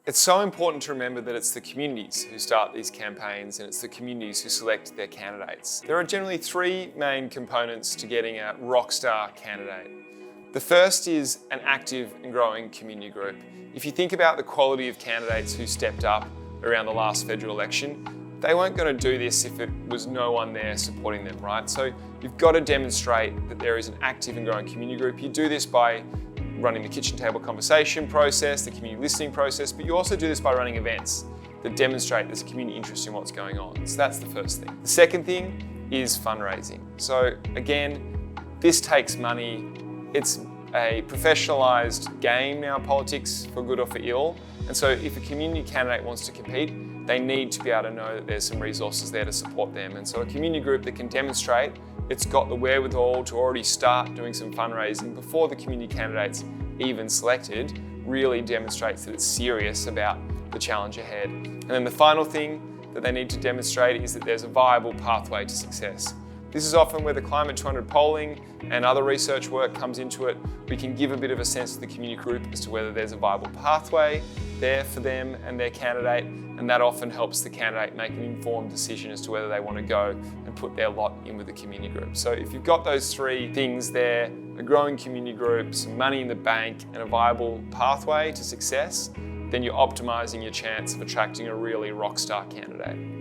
It's so important to remember that it's the communities who start these campaigns and it's the communities who select their candidates. There are generally three main components to getting a rockstar candidate. The first is an active and growing community group. If you think about the quality of candidates who stepped up around the last federal election, they weren't going to do this if it was no one there supporting them, right? So you've got to demonstrate that there is an active and growing community group. You do this by running the kitchen table conversation process, the community listening process, but you also do this by running events that demonstrate there's a community interest in what's going on. So that's the first thing. The second thing is fundraising. So again, this takes money. It's a professionalized game now, politics, for good or for ill. And so if a community candidate wants to compete, they need to be able to know that there's some resources there to support them. And so a community group that can demonstrate it's got the wherewithal to already start doing some fundraising before the community candidate's even selected really demonstrates that it's serious about the challenge ahead. And then the final thing that they need to demonstrate is that there's a viable pathway to success. This is often where the Climate 200 polling and other research work comes into it. We can give a bit of a sense to the community group as to whether there's a viable pathway there for them and their candidate, and that often helps the candidate make an informed decision as to whether they want to go and put their lot in with the community group. So if you've got those three things there, a growing community group, some money in the bank, and a viable pathway to success, then you're optimizing your chance of attracting a really rockstar candidate.